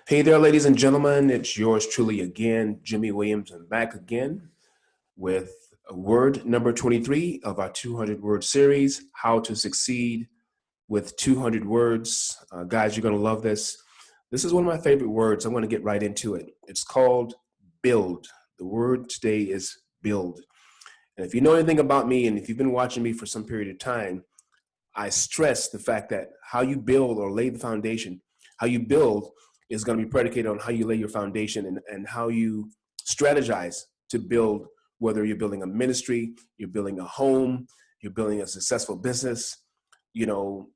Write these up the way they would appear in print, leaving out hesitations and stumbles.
Hey there, ladies and gentlemen. It's yours truly again, Jimmy Williams. I'm back again with word number 23 of our 200 word series, How to Succeed with 200 Words. Guys, you're going to love this. This is one of my favorite words. I'm going to get right into it. It's called build. The word today is build. And if you know anything about me, and if you've been watching me for some period of time, I stress the fact that how you build or lay the foundation, how you build is going to be predicated on how you lay your foundation and how you strategize to build, whether you're building a ministry, you're building a home, you're building a successful business,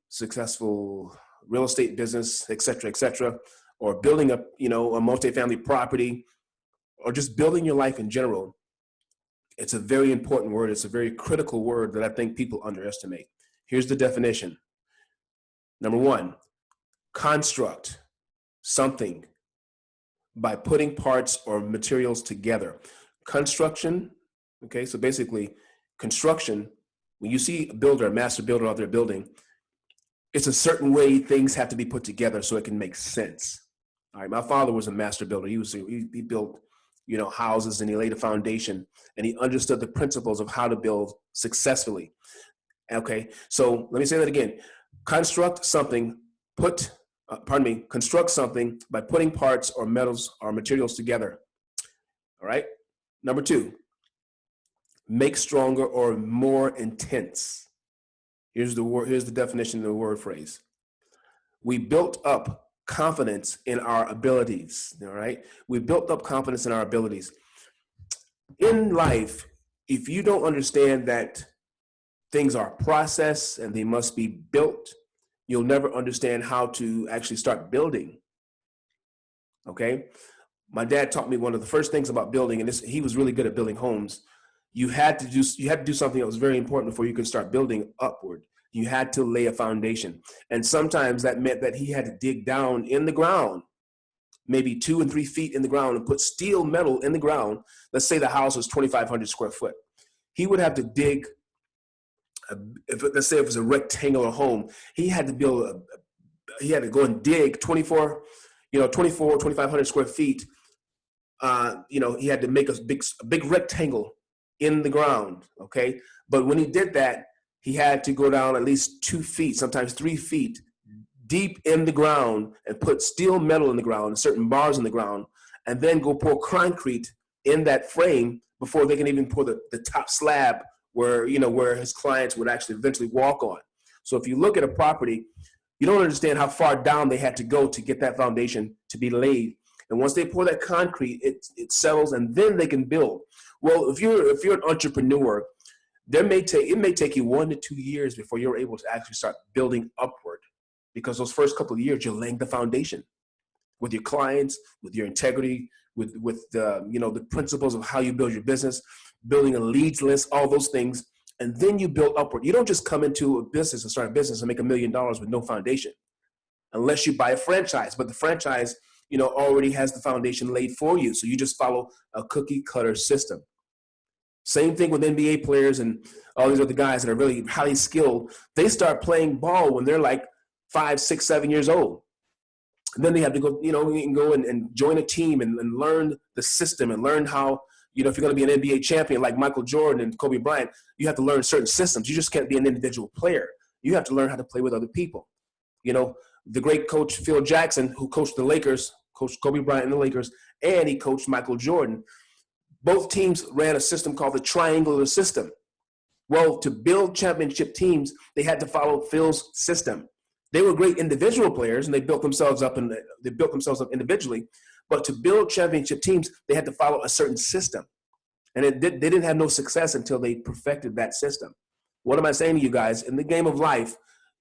successful real estate business, et cetera, or building a multifamily property, or just building your life in general. It's a very important word. It's a very critical word that I think people underestimate. Here's the definition. Number one, construct something by putting parts or materials together. Construction, okay, so basically construction, when you see a builder, a master builder out there building, it's a certain way things have to be put together so it can make sense. All right, my father was a master builder. He built, houses, and he laid a foundation, and he understood the principles of how to build successfully. Okay, so let me say that again. Construct something by putting parts or metals or materials together. All right. Number two, make stronger or more intense. Here's the definition of the word phrase. We built up confidence in our abilities. All right. We built up confidence in our abilities. In life, if you don't understand that things are processed and they must be built, you'll never understand how to actually start building. Okay. My dad taught me one of the first things about building, and he was really good at building homes. You had to do something that was very important before you could start building upward. You had to lay a foundation. And sometimes that meant that he had to dig down in the ground, maybe 2 and 3 feet in the ground, and put steel metal in the ground. Let's say the house was 2,500 square foot. He would have to dig. Let's say if it was a rectangular home, he had to go and dig 2,500 square feet. He had to make a big rectangle in the ground. Okay. But when he did that, he had to go down at least 2 feet, sometimes 3 feet deep in the ground and put steel metal in the ground and certain bars in the ground, and then go pour concrete in that frame before they can even pour the top slab where his clients would actually eventually walk on. So if you look at a property, you don't understand how far down they had to go to get that foundation to be laid. And once they pour that concrete, it settles, and then they can build. Well, if you're an entrepreneur, it may take you 1 to 2 years before you're able to actually start building upward, because those first couple of years you're laying the foundation with your clients, with your integrity, with the principles of how you build your business, building a leads list, all those things, and then you build upward. You don't just come into a business and start a business and make $1 million with no foundation, unless you buy a franchise. But the franchise, already has the foundation laid for you, so you just follow a cookie cutter system. Same thing with NBA players and all these other guys that are really highly skilled. They start playing ball when they're like 5, 6, 7 years old. And then they have to go, and join a team and learn the system and learn how, if you're going to be an NBA champion like Michael Jordan and Kobe Bryant, you have to learn certain systems. You just can't be an individual player. You have to learn how to play with other people. The great coach Phil Jackson, who coached the Lakers, coached Kobe Bryant and the Lakers, and he coached Michael Jordan. Both teams ran a system called the triangular system. Well, to build championship teams, they had to follow Phil's system. They were great individual players, and they built themselves up individually. But to build championship teams, they had to follow a certain system. And they didn't have no success until they perfected that system. What am I saying to you guys? In the game of life,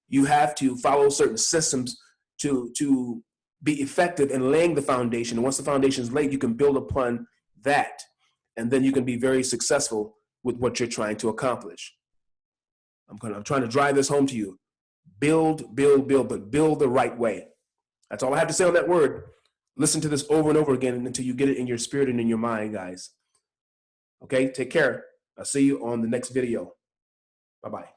you have to follow certain systems to be effective in laying the foundation. And once the foundation is laid, you can build upon that. And then you can be very successful with what you're trying to accomplish. I'm trying to drive this home to you. Build, but build the right way. That's all I have to say on that word. Listen to this over and over again until you get it in your spirit and in your mind, guys. Okay, take care. I'll see you on the next video. Bye-bye.